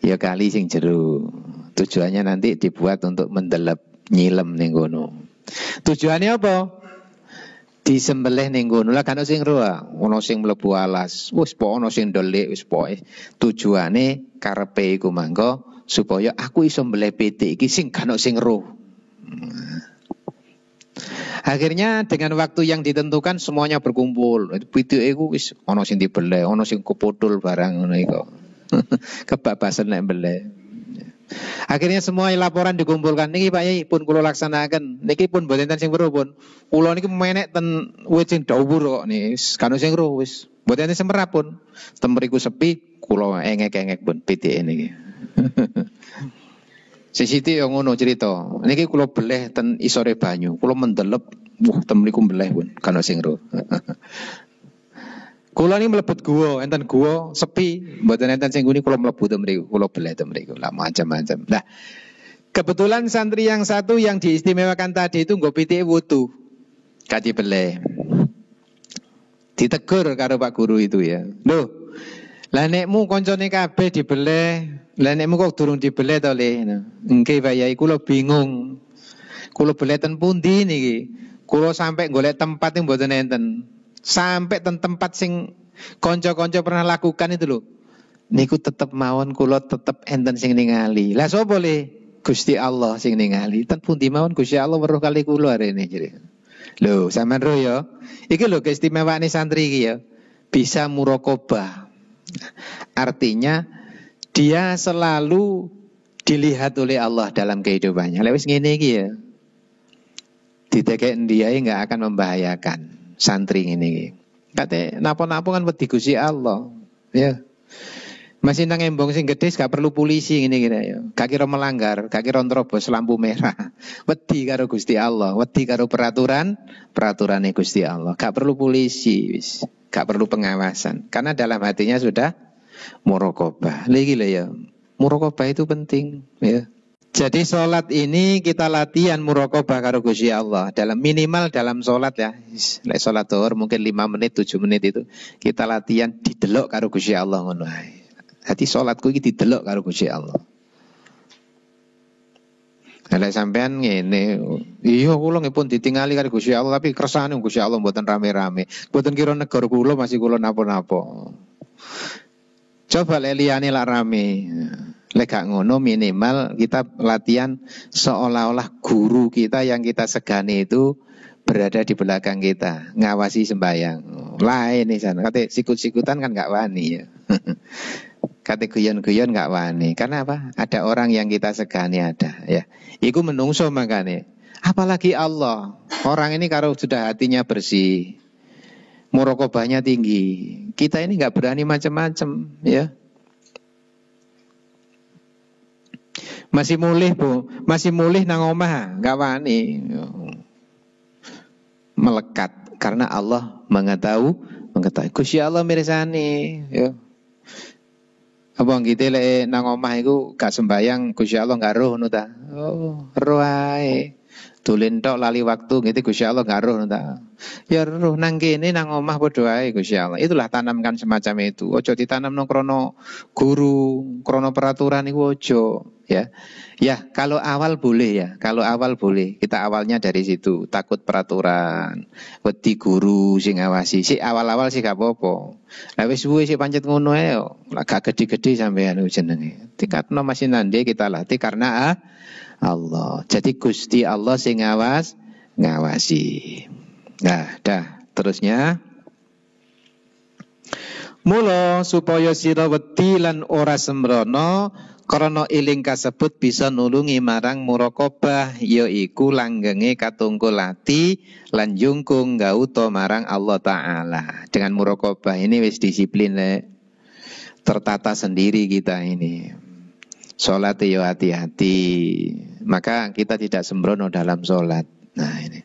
Ya kali sing jero. Tujuannya nanti dibuat untuk mendelep nyilem ning kono. Tujuannya apa? Disembelih ning kono lah kan ono sing roa, ono sing mlebu alas. Wis po ono sing ndelik wis pokoke. Tujuane karepe iku mangko supaya aku iso mbeleh pitik iki sing gak ono sing roh. Akhirnya dengan waktu yang ditentukan semuanya berkumpul. Pitik iku wis ono sing dibeleh, ono sing kepodol barang ngono iku. Kebabasan nek mbeleh. Akhirnya semua laporan dikumpulkan. Niki Pak Yai pun kula laksanakan. Niki pun mboten enten sing weruh pun. Kula niki menek ten wit sing dhuwur kok nih. Kan sing weruh wis. Mboten enten semerap pun. Temeriku sepi, kula engek-engek pun pitike niki. Sisiti yang ngono cerita. Niki kula beleh ten isore banyu. Kula mendelep, wah temeriku beleh pun kan sing weruh. Kula ini mlebet guwa, enten guwa sepi, mboten enten sing nguni kula mlebu ten mriku, kula beleh ten mriku. Lah macam-macam. Nah, kebetulan santri yang satu yang diistimewakan tadi itu nggo pitike wutu. Kadi beleh. Ditegur karo Pak Guru itu ya. Loh, lah nekmu koncone kabeh dibeleh, lah nekmu kok durung dibeleh to Le? Nggih Pak Yai, kula bingung. Kula beleh ten pundi niki? Kula sampai golek tempat yang mboten enten. Sampai tempat sing konco-konco pernah lakukan itu loh. Niku tetep mawon kula tetep enten sing ningali. Lah sapa Le? Gusti Allah sing ningali. Ten pundi mawon Gusti Allah weruh kali kula rene jere. Lho, sampean ro ya. Iki lho keistimewaane santri iki ya. Bisa muraqabah. Artinya dia selalu dilihat oleh Allah dalam kehidupannya. Lha wis ngene iki ya. Ditekek dia enggak akan membahayakan. Santri ini, kate napa-napa kan wedi Gusti Allah, ya. Masih nang embong sing gedhe gak perlu polisi ngene iki ya. Gak kira melanggar, gak kira nterobos lampu merah. Wedi karo Gusti Allah, wedi karo peraturane Gusti Allah. Gak perlu polisi, wis. Gak perlu pengawasan. Karena dalam hatinya sudah muraqabah. Lagi lho ya. Muraqabah itu penting, ya. Jadi sholat ini kita latihan muraqabah karo Gusti Allah dalam minimal dalam sholat ya. Lek sholat zuhur mungkin 5 menit 7 menit itu kita latihan didelok karo Gusti Allah ngono ae. Hati sholatku iki didelok karo Gusti Allah. Lek sampean ngene, iya kula nggih pun ditingali karo Gusti Allah tapi kersane Gusti Allah mboten rame-rame. Mboten kira negara kula masih kula napa-napa. Coba lek liyane lak rame. Lek gak ngono minimal kita latihan seolah-olah guru kita yang kita segani itu berada di belakang kita, ngawasi sembahyang. Lain nih sana, kate sikut-sikutan kan gak wani ya. Kate guyon-guyon gak wani. Karena apa? Ada orang yang kita segani ada ya. Iku menungso makane. Apalagi Allah. Orang ini kalau sudah hatinya bersih, muraqabahnya tinggi. Kita ini gak berani macam-macam ya. Masih mulih Bu, masih mulih nang omah, gak wani. Melekat karena Allah mengetahui Gusti Allah mirsani ya. Apa kita lek nang omah iku gak sembayang Gusti Allah gak roh ngono ta. Oh, roh ae. Dolen tok lali waktu gitu Gusti Allah gak roh ngono ta. Ya roh nang kene nang omah padha ae Gusti Allah. Itulah tanamkan semacam itu. Ojo ditanam nang krono guru, krono peraturan iku ojo ya. Ya, kalau awal boleh ya. Kalau awal boleh. Kita awalnya dari situ. Takut peraturan, wedi guru sing ngawasi. Si awal-awal sih gak apa-apa. Lah wis suwe sik pancet ngono ae yo. Lah gak gede-gede sampean jenenge. Tingkatno masih nande kita latih karena Allah. Jadi Gusti Allah sing ngawasi. Nah, dah. Terusnya mula supaya sira wedi lan ora sembrono krana iling kasebut bisa nulungi marang muraqabah yaiku langgenge katungkul ati lan jungkung gauta marang Allah Ta'ala. Dengan muraqabah ini wis disiplin tertata sendiri kita ini. Sholat yo hati-hati. Maka kita tidak sembrono dalam sholat. Nah ini.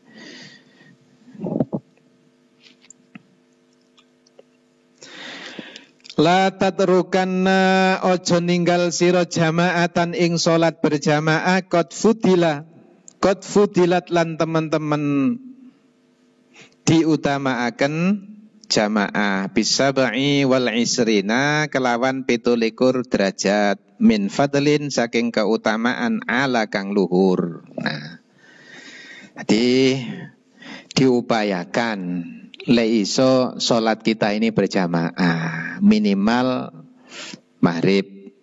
La tatrukanna ojo ninggal sira jamaatan ing salat berjamaah qad fudilat lan teman-teman diutamaaken jamaah bisab'i wal isrina kelawan 17 derajat min fadlin saking keutamaan ala kang luhur. Nah, jadi diupayakan lek iso sholat kita ini berjamaah minimal maghrib,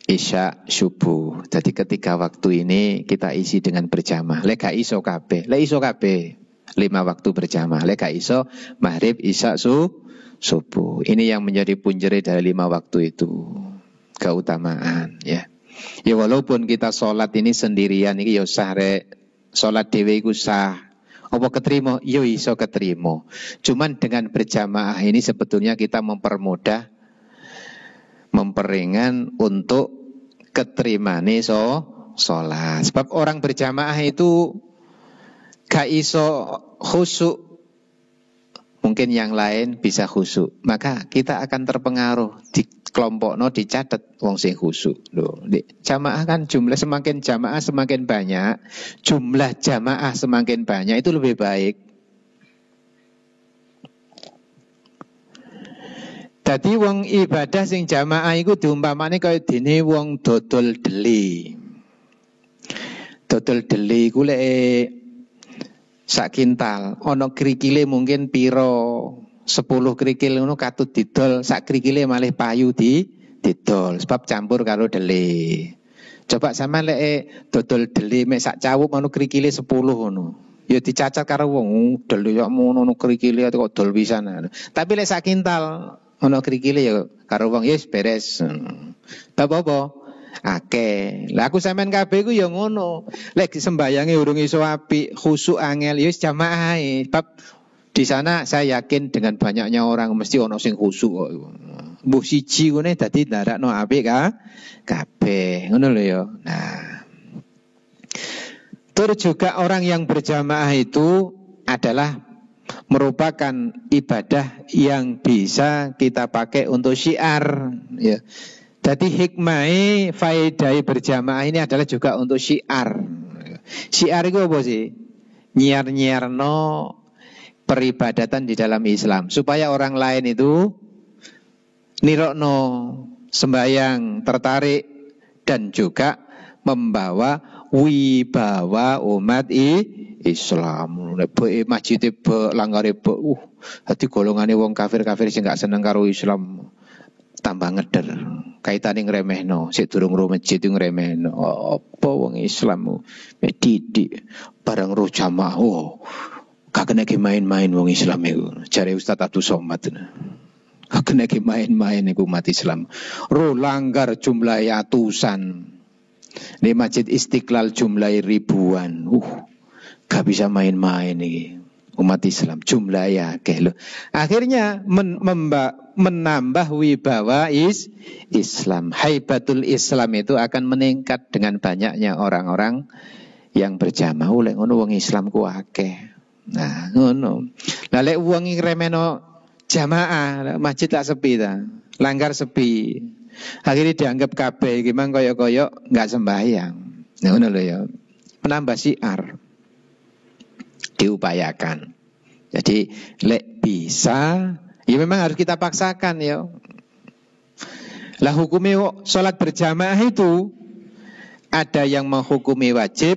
isya, subuh. Jadi ketika waktu ini kita isi dengan berjamaah. Lek gak iso kabeh, 5 waktu berjamaah. Lek gak iso maghrib, isya, subuh. Ini yang menjadi punjeri dari 5 waktu itu. Keutamaan ya. Ya walaupun kita sholat ini sendirian iki ya sah rek. Sholat dhewe iku sah. Apa keterima? Ya iso keterima. Cuman dengan berjamaah ini sebetulnya kita mempermudah, memperingan untuk keterimane sholat. Sebab orang berjamaah itu gak iso khusyuk. Mungkin yang lain bisa khusyuk, maka kita akan terpengaruh. Di kelompokno dicatat wong sing khusyuk. Loh, jamaah kan jumlah semakin jamaah semakin banyak, jumlah jamaah semakin banyak itu lebih baik. Dadi wong ibadah sing jamaah iku diumpamane kaya dene wong dodol deli. Dodol deli iku lek sak kintal, ono krikile mungkin piro 10 krikil ngono katut didol, sak krikile malih payu didol sebab campur karo dele. Coba sama lek dodol dele mek sak cawuk ono krikile 10 ngono. Ya dicacat karo wong dele kok ngono krikile kok dol pisan. Tapi lek sak kintal ono krikile ya karo wong yes beres. Apa-apa? Akeh. Lah aku sampean kabeh iku ya ngono. Lek sembayange urung iso apik, khusyuk angel ya wis jamaah ae. Sebab di sana saya yakin dengan banyaknya orang mesti ono sing khusyuk kok. Mbuh siji ngene dadi ndarakno apik kabeh. Ngono lho ya. Nah. Terus juga orang yang berjamaah itu adalah merupakan ibadah yang bisa kita pakai untuk syiar ya. Jadi hikmah faedah berjamaah ini adalah juga untuk syiar. Syiar itu apa sih? Nyiar-nyiarno peribadatan di dalam Islam supaya orang lain itu nirokno sembahyang tertarik dan juga membawa wibawa umat Islam. Nek masjid langgare hati golongane wong kafir-kafir sing gak seneng karo Islam tambah ngeder. Kaitane ngremehno, sik durung ro masjid ngremehno. Apa wong Islam didik barang ro jamaah. Oh, gak kena main-main wong Islam iku. Jare Ustaz Abdul Somad. Gak kena main-main iku umat Islam. Ro langgar jumlah atusan. Di Masjid Istiqlal jumlah ribuan. Gak bisa main-main iki. Umat Islam jumlah ya loh. Akhirnya menambah wibawa Islam. Haibatul Islam itu akan meningkat dengan banyaknya orang-orang yang berjamaah. Lek ngono wong Islam ku akeh. Nah, ngono. Lah lek wong ngremeno jamaah, masjid tak sepi ta. Langgar sepi. Akhirnya dianggap kabeh gimana koyok-koyok enggak sembahyang. Nah, ngono lho ya. Menambah syiar. Diupayakan. Jadi lek bisa, ya memang harus kita paksakan ya. Lah hukumnya sholat berjamaah itu ada yang menghukumi wajib,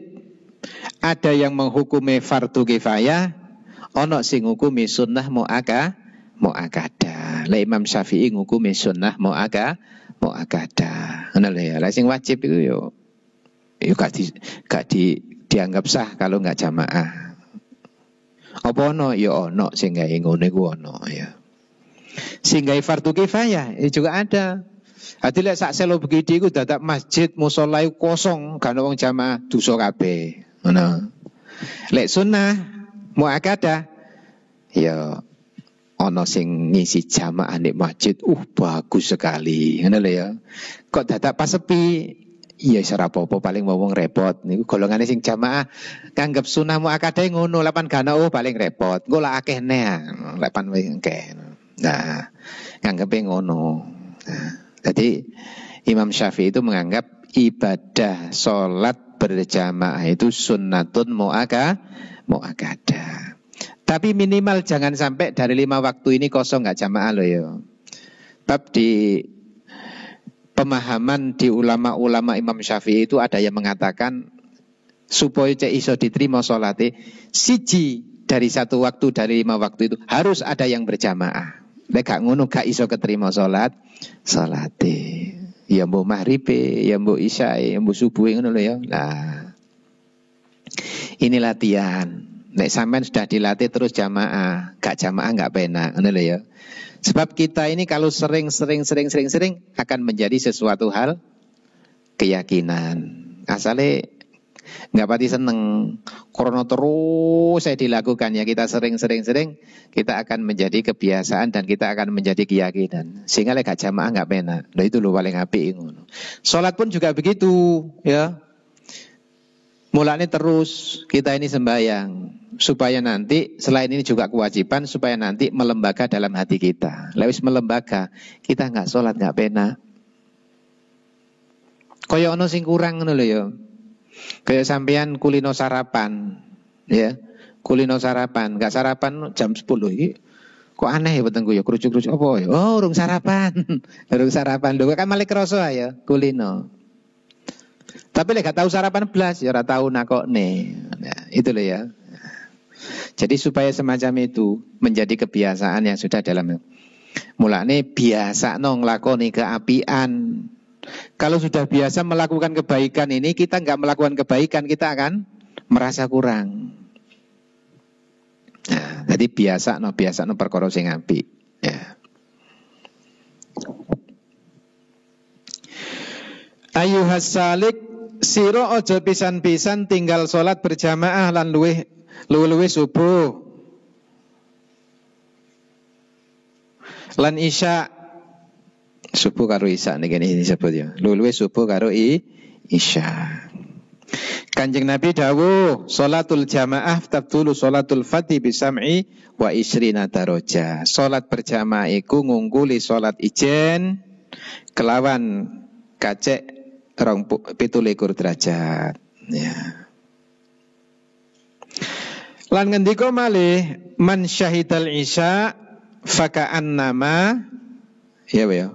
ada yang menghukumi fardu kifayah, ono sing ngukumi sunnah muakkadah. Lah Imam Syafi'i ngukumi sunnah muakkadah. Ngono lho ya. Lah sing wajib itu yo gak dianggap sah kalau enggak jamaah. Apa ono? Ya ono sing gawe ngono iku ono ya. Sing gawe fardu kifayah juga ada. Hati lek sak selo begini iku dadak masjid musala kosong, gak ono wong jamaah, dosa kabeh. Ngono. Lek sunnah muakkadah ya ono sing ngisi jamaah nek masjid, bagus sekali. Ngono lho ya. Kok dadak pas sepi? Iya ora apa-apa paling wong repot. Niku golongane sing jamaah kanggep sunah muakkadah ngono, lapan gana paling repot. Engko lak akeh neh, lapan akeh. Nah, nganggepe ngono. Nah, jadi Imam Syafi'i itu menganggap ibadah salat berjamaah itu sunnatun muakkadah. Tapi minimal jangan sampai dari 5 waktu ini kosong enggak jamaah loh ya. Bab di pemahaman di ulama-ulama Imam Syafi'i itu ada yang mengatakan supaya cek iso diterima salate siji dari 1 waktu dari 5 waktu itu harus ada yang berjamaah. Lek gak ngono gak iso keterima salate. Ya mbok maghribe, ya mbok isyae, ya mbok subuhe ngono lho ya. Nah. Ini latihan. Nek sampean sudah dilatih terus jamaah, gak jamaah gak penak, ngono lho ya. Sebab kita ini kalau sering akan menjadi sesuatu hal keyakinan. Asale nggak pati seneng, krono terus saya dilakukan ya, kita sering kita akan menjadi kebiasaan dan kita akan menjadi keyakinan. Sehingga lek gak jamaah nggak penak. Nah itu loh paling apik ngono. Salat pun juga begitu ya. Mulanya terus kita ini sembahyang supaya nanti selain ini juga kewajiban supaya nanti melembaga dalam hati kita. Lewis melembaga kita nggak sholat nggak penak. Kaya ono sing kurang ngono lho ya. Kayak sampean kulino sarapan ya. Kulino sarapan, nggak sarapan jam 10 iki. Kok aneh ya petengku ya, kerucuk-kerucuk apa ya? Oh, urung sarapan. Urung sarapan lho kan malah krasa ya kulino. Tapi lek gak tahu sarapan belas ya ora tahu nakokne. Nah, itu loh ya. Jadi supaya semacam itu menjadi kebiasaan yang sudah dalam mulane biasa nglakoni keapian. Kalau sudah biasa melakukan kebaikan ini, kita nggak melakukan kebaikan, kita akan merasa kurang. Nah, jadi biasa no perkara sing apik. Ya. Ayuhas salik, sira aja pisan-pisan tinggal salat berjamaah lan luwih subuh. Lan isya. Subuh karo isya niki disebut ya. Luwih subuh karo isya. Kanjeng Nabi dawuh, salatul jamaah tabtulu salatul fati bisam'i wa isrina daraja. Salat berjamaah iku ngungkuli salat ijen kelawan kacek 27 derajat. Ya. Lan ngendika malih man syahidal isya faka'annama ya.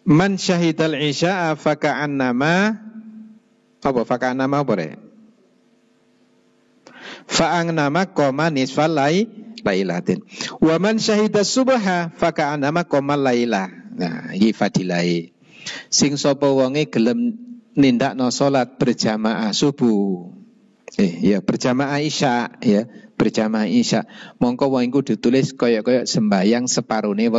Man syahidal isya faka'annama apa faka'annama apa re? Fa'annama qoma nisfal lailatin. Wa man syahidas subha faka'annama qoma lailah. Nah, iki fadilai. Sing sapa wonge gelem nindakno salat berjamaah subuh. Ya berjamaah isya ya, berjamaah isya. Mongko wong iku ditulis kaya sembayang separone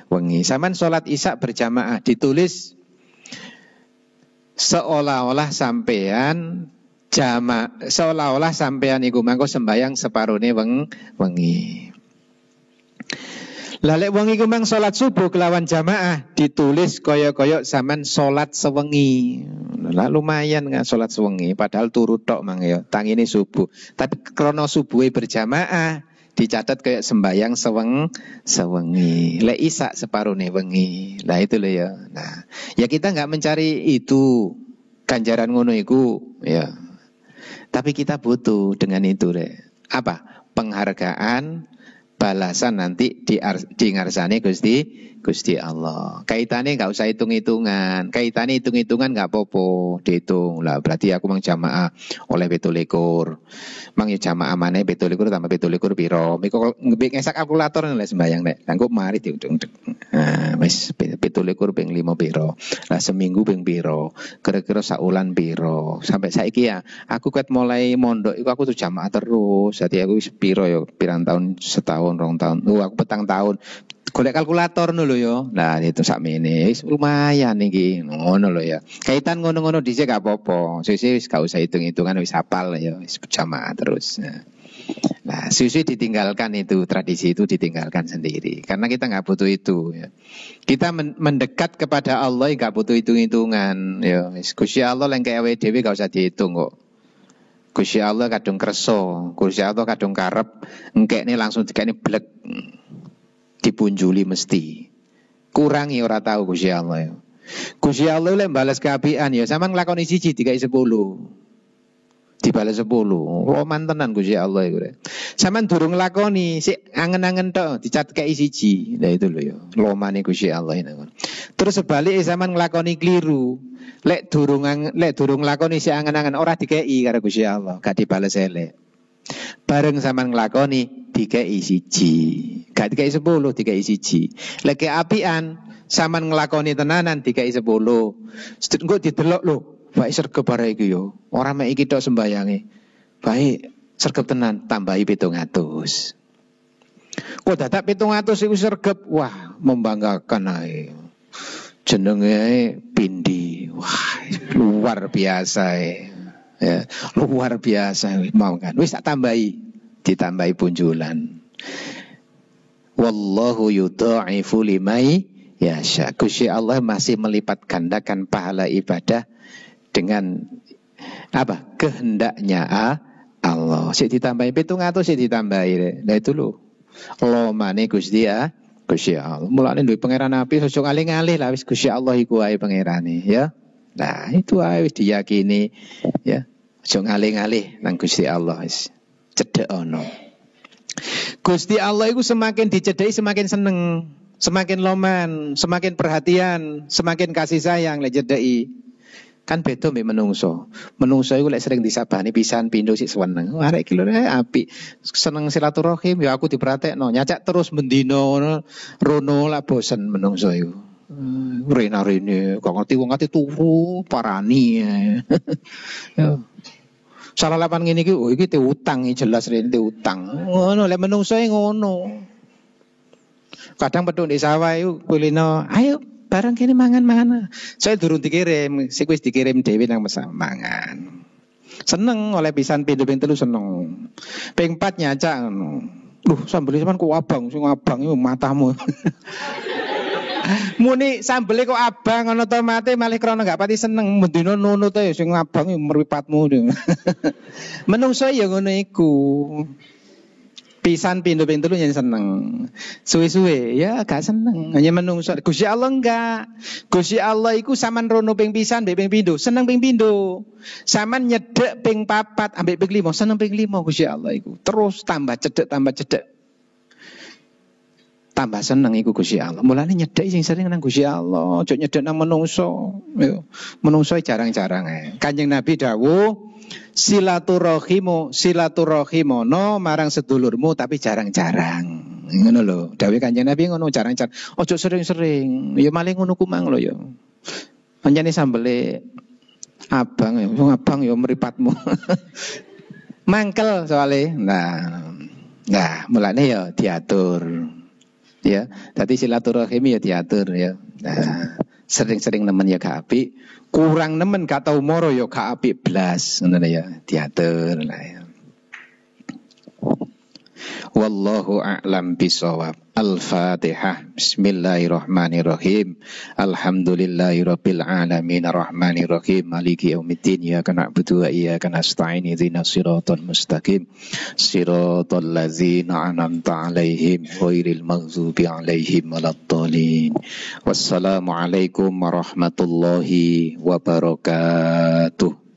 wengi. Saman salat isya berjamaah ditulis seolah-olah sampean iku mangko sembayang separone wengi. Lah lek wong iku mang salat subuh kelawan jamaah ditulis kaya sampean salat sewengi. Lah lumayan kan salat sewengi padahal turu tok mang ya tangine subuh. Tapi krana subuhe berjamaah dicatat kayak sembayang sewengi. Lek isya separone wengi. Lah itu lho ya. Nah, ya kita enggak mencari itu ganjaran ngono iku ya. Tapi kita butuh dengan itu re. Apa? Penghargaan, balasan nanti di ngarsane Gusti Allah. Kaitannya nggak usah hitung-hitungan. Kaitannya hitung-hitungan nggak popo dihitung lah. Berarti aku mang jamaah oleh 27. Mang jamaah mana 27 tambah 27 piro. Miko ngesak kalkulator nek sembayang nek. Kanggo mari dihitung. Nah, wis 27 ping 5 piro. Lah seminggu ping piro. Kira-kira saulan piro. Sampai saiki ya, aku ket mulai mondok iku aku tuh jamaah terus. Jadi aku wis piro ya, pirang tahun, setahun, 2 tahun. Aku petang tahun. Golek kalkulator lho ya. Nah, itu sakmene wis lumayan iki. Ngono lho ya. Kaitan ngono-ngono dhisik gak apa-apa. Sisi wis gak usah hitung-hitungan wis hafal ya, wis jamaah terus. Nah, sisi ditinggalkan itu, tradisi itu ditinggalkan sendiri. Karena kita gak butuh itu ya. Kita mendekat kepada Allah gak butuh hitung-hitungan ya. Gusti Allah leng kewe dhewe gak usah dihitung kok. Gusti Allah kadung kersa, Gusti Allah kadung karep, engkekne langsung dikene blek. Dipunjuli mesti. Kurangi ora tahu Gusti Allah ya. Gusti Allah lek balas keapian ya sampean nglakoni siji dikai 10. Dibalas 10. Oh mantenan Gusti Allah iku. Sampean durung nglakoni sik angen-angen tok dicat kei siji. Lah itu lho ya. Lomane Gusti Allah ini. Terus sebaliknya sampean nglakoni kliru. Lek durung nglakoni sik angen-angen ora dikei karo Gusti Allah, gak dibales elek. Bareng sampean nglakoni dikei siji. Gak dikei 10, dikei siji. Lek keapian sampean nglakoni tenanan dikei 10. Engko didelok lho, baik sregep bare iki yo. Ora mek iki tok sembayange. Baik sregep tenan tambahi 700. Kok dadak 700 iku sregep. Wah, membanggakan ae. Jenenge Pindi. Wah, luar biasa ya. Luar biasa mau kan. Wis tak tambahi, ditambahi punjulan. Wallahu yudha'ifu limai yasha. Gusti Allah masih melipat gandakan pahala ibadah dengan apa? Kehendaknya Allah. Sik ditambahi 700 sik ditambahi. Lah itu lho. Lomane Gusti Gusti Allah. Mulane duwe pangeran api ojo ngalih-ngalih lah wis Gusti Allah iku ae pangerane ya. Nah, itu ae wis diyakini ya. Ojo ngalih-ngalih nang Gusti Allah wis cedhek ono. Gusti Allah itu semakin dicedhaki semakin seneng, semakin loman, semakin perhatian, semakin kasih sayang lek cedhaki. Kan beda mbek menungso. Menungso iku lek sering disabani pisan pindho sik seneng. Arek iki lho apik, seneng silaturahim ya aku diperhatekno. Nyacak terus mendino rono lah bosen menungso iku. Rene kok ngerti wong ati turu parani. Ya. Salah lapan ngene iki, oh iki te utang jelas rene te utang. Ngono lek menungso ngono. Kadang pedhuk di sawah iku kulino, ayo barang kene mangan-mangan. Saya durung dikirim, sik wis dikirim dhewe nang mangan. Seneng oleh pisan pindho ping 3 seneng. Ping 4 nyacak ngono. Loh, sambel sampean kok abang, sing abang iku matamu. Muni sambele kok abang ngono to mate malih krana gak pati seneng mendino nunut ae sing abang mripatmu. Menungso ya ngono iku. Pisan pindho ping 3 yen seneng. Suwe-suwe ya gak seneng. Hanya menungso. Gusti Allah enggak. Gusti Allah iku sampean rono ping pisan mbek ping pindho, seneng ping pindho. Sampean nyedhek ping 4 ambek ping 5, seneng ping 5 Gusti Allah iku. Terus tambah cedhek tambah seneng iku Gusti Allah. Mulane nyedhek sing sering nang Gusti Allah, aja nyedhek nang menungso. Yo, menungso jarang-jarang ae. Kanjeng Nabi dawuh, silaturahimono marang sedulurmu tapi jarang-jarang. Ngono lho, dawuh Kanjeng Nabi ngono jarang-jarang. Aja sering-sering. Ya maling ngono ku mang lho ya. Pancene sambele abang ya, wong abang ya mripatmu. Mangkel soalé. Nah, mulane ya diatur. Ya, tadi silaturahim ya diatur ya. Nah, sering-sering nemen ya gak apik, kurang nemen gak tau moro ya gak apik blas, ngono ya, diatur lah ya. Wallahu a'lam bishawab. Al-Fatihah. Bismillahirrahmanirrahim. Alhamdulillahirabbil alamin arrahmanirrahim maliki yaumiddin iyyaka na'budu wa iyyaka nasta'in ihdinas siratal mustaqim siratal ladzina an'amta 'alaihim ghairil maghdubi 'alaihim waladdallin. Wassalamu alaikum warahmatullahi wabarakatuh.